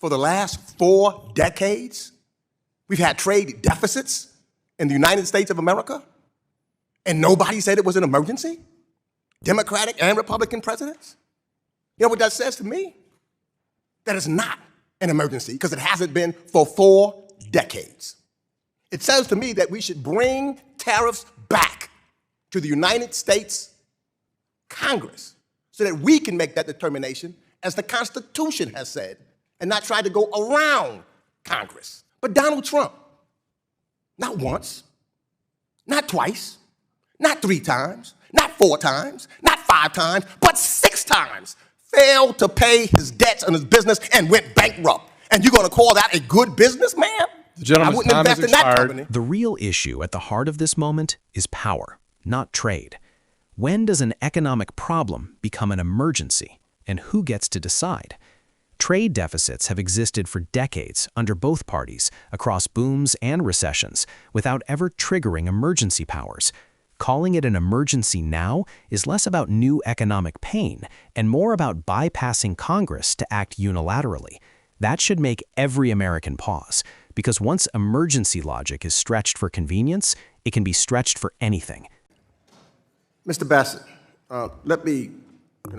for the last 4 decades, we've had trade deficits in the United States of America, and nobody said it was an emergency? Democratic and Republican presidents? You know what that says to me? That it's not an emergency, because it hasn't been for 4 decades. It says to me that we should bring tariffs back to the United States Congress so that we can make that determination, as the Constitution has said, and not try to go around Congress. But Donald Trump, not once, not twice, not 3 times, not 4 times, not 5 times, but 6 times, failed to pay his debts on his business and went bankrupt. And you're going to call that a good business, man? The gentleman's time has expired. The real issue at the heart of this moment is power, not trade. When does an economic problem become an emergency, and who gets to decide? Trade deficits have existed for decades under both parties, across booms and recessions, without ever triggering emergency powers. Calling it an emergency now is less about new economic pain and more about bypassing Congress to act unilaterally. That should make every American pause, because once emergency logic is stretched for convenience, it can be stretched for anything. Mr. Bessent,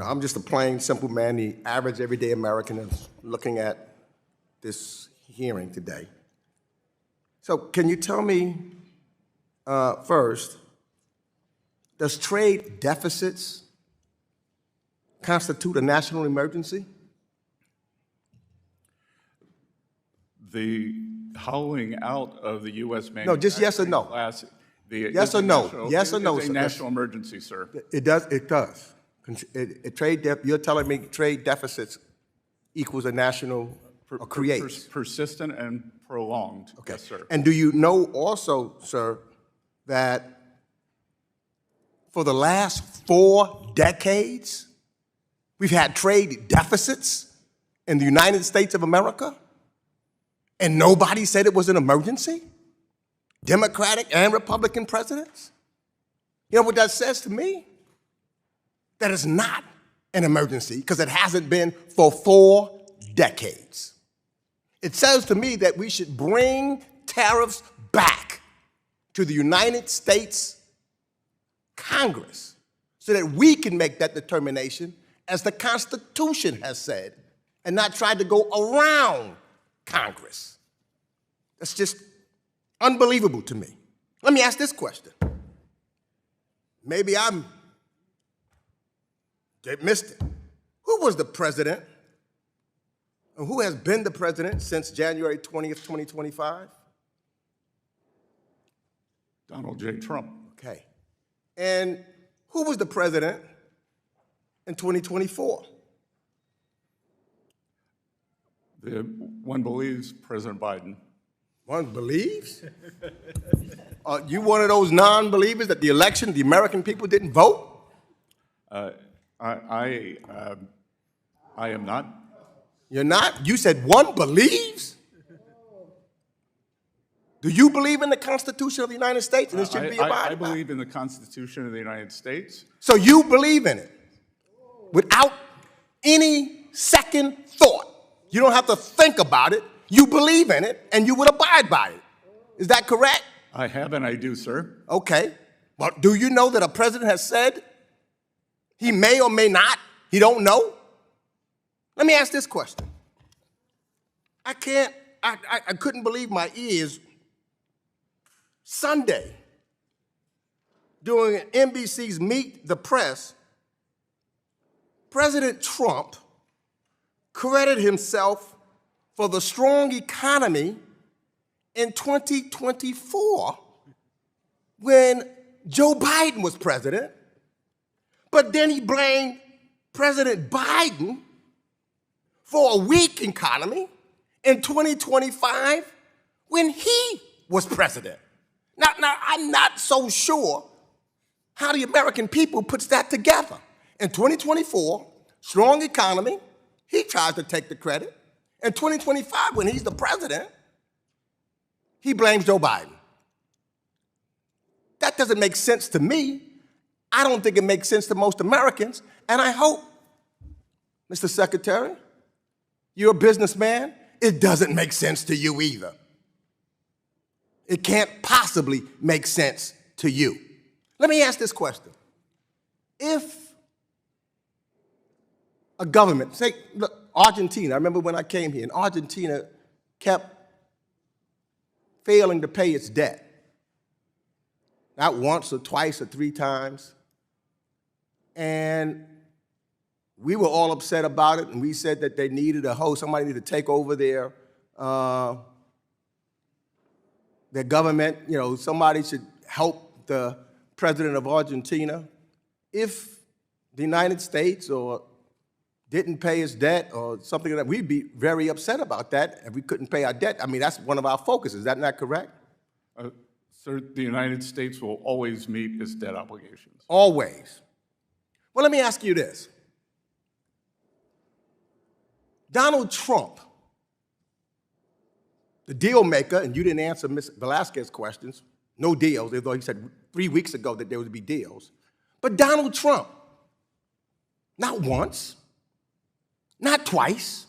I'm just a plain, simple man, the average, everyday American is looking at this hearing today. So can you tell me first, does trade deficits constitute a national emergency? The hollowing out of the U.S. manufacturing No, just yes or no. class. Yes or no? Yes or no, It's a sir? national emergency, sir. It does. It does. You're telling me trade deficits equals a national or creates? Persistent and prolonged. Okay. Yes, sir. And do you know also, sir, that for the last 4 decades, we've had trade deficits in the United States of America, and nobody said it was an emergency? Democratic and Republican presidents? You know what that says to me? That it's not an emergency, because it hasn't been for 4 decades. It says to me that we should bring tariffs back to the United States Congress so that we can make that determination, as the Constitution has said, and not try to go around Congress. That's just unbelievable to me. Let me ask this question. Maybe they missed it. Who was the president, and who has been the president since January 20th, 2025? Donald J. Trump. Okay. And who was the president in 2024? One believes President Biden. One believes? You one of those non-believers that the election, the American people didn't vote? I am not. You're not? You said one believes? Do you believe in the Constitution of the United States and it should be abided by? I believe in the Constitution of the United States. So you believe in it without any second thought. You don't have to think about it. You believe in it and you would abide by it. Is that correct? I have and I do, sir. Okay. But do you know that a president has said he may or may not? He don't know? Let me ask this question. I couldn't believe my ears. Sunday, during NBC's Meet the Press, President Trump credited himself for the strong economy in 2024 when Joe Biden was president, but then he blamed President Biden for a weak economy in 2025 when he was president. Now, I'm not so sure how the American people puts that together. In 2024, strong economy, he tries to take the credit. In 2025, when he's the president, he blames Joe Biden. That doesn't make sense to me. I don't think it makes sense to most Americans. And I hope, Mr. Secretary, you're a businessman. it doesn't make sense to you either. It can't possibly make sense to you. Let me ask this question. If a government, say, look, Argentina, I remember when I came here, and Argentina kept failing to pay its debt. Not once or twice or three times. And we were all upset about it, and we said that they needed a host, somebody needed to take over their government. You know, somebody should help the president of Argentina. If the United States or didn't pay its debt or something like that, we'd be very upset about that if we couldn't pay our debt. I mean, that's one of our focuses. Is that not correct? Sir, the United States will always meet its debt obligations. Always. Well, let me ask you this. Donald Trump, the deal maker, and you didn't answer Ms. Velasquez's questions, no deals, although he said 3 weeks ago that there would be deals. But Donald Trump, not once, not twice,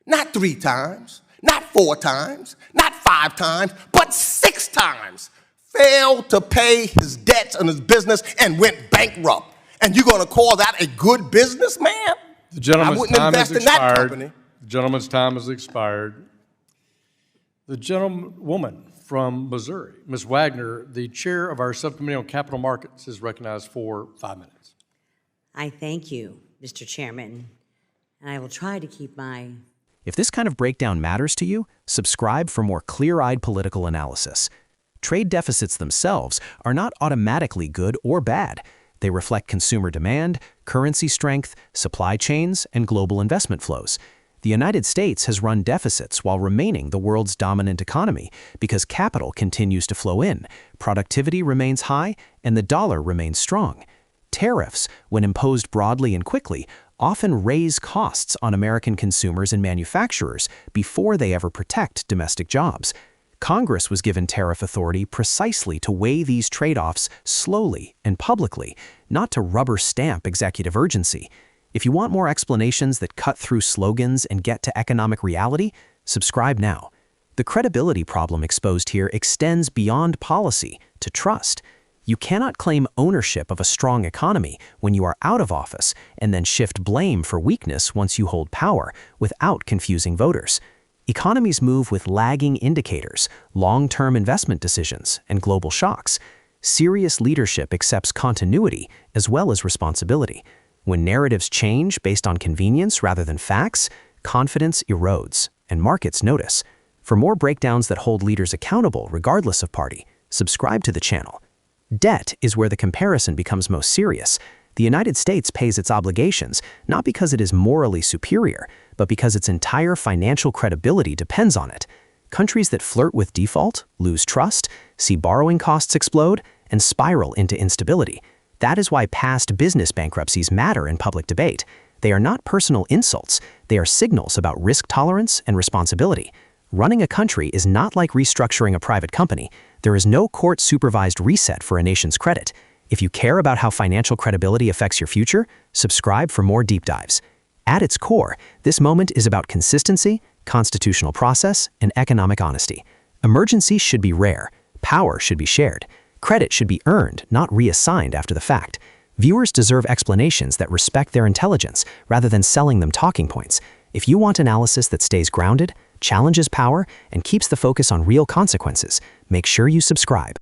not 3 times, not 4 times, not 5 times, but 6 times failed to pay his debts and his business and went bankrupt. And you're going to call that a good business, man? The gentleman's time has expired. The gentleman's time has expired. The gentlewoman from Missouri, Ms. Wagner, the chair of our subcommittee on capital markets, is recognized for 5 minutes. I thank you, Mr. Chairman, and I will try to keep my... If this kind of breakdown matters to you, subscribe for more clear-eyed political analysis. Trade deficits themselves are not automatically good or bad. They reflect consumer demand, currency strength, supply chains, and global investment flows. The United States has run deficits while remaining the world's dominant economy because capital continues to flow in, productivity remains high, and the dollar remains strong. Tariffs, when imposed broadly and quickly, often raise costs on American consumers and manufacturers before they ever protect domestic jobs. Congress was given tariff authority precisely to weigh these trade-offs slowly and publicly, not to rubber stamp executive urgency. If you want more explanations that cut through slogans and get to economic reality, subscribe now. The credibility problem exposed here extends beyond policy to trust. You cannot claim ownership of a strong economy when you are out of office and then shift blame for weakness once you hold power without confusing voters. Economies move with lagging indicators, long-term investment decisions, and global shocks. Serious leadership accepts continuity as well as responsibility. When narratives change based on convenience rather than facts, confidence erodes, and markets notice. For more breakdowns that hold leaders accountable regardless of party, subscribe to the channel. Debt is where the comparison becomes most serious. The United States pays its obligations not because it is morally superior, but because its entire financial credibility depends on it. Countries that flirt with default lose trust, see borrowing costs explode, and spiral into instability. That is why past business bankruptcies matter in public debate. They are not personal insults. They are signals about risk tolerance and responsibility. Running a country is not like restructuring a private company. There is no court-supervised reset for a nation's credit. If you care about how financial credibility affects your future, subscribe for more deep dives. At its core, this moment is about consistency, constitutional process, and economic honesty. Emergencies should be rare. Power should be shared. Credit should be earned, not reassigned after the fact. Viewers deserve explanations that respect their intelligence rather than selling them talking points. If you want analysis that stays grounded, challenges power, and keeps the focus on real consequences, make sure you subscribe.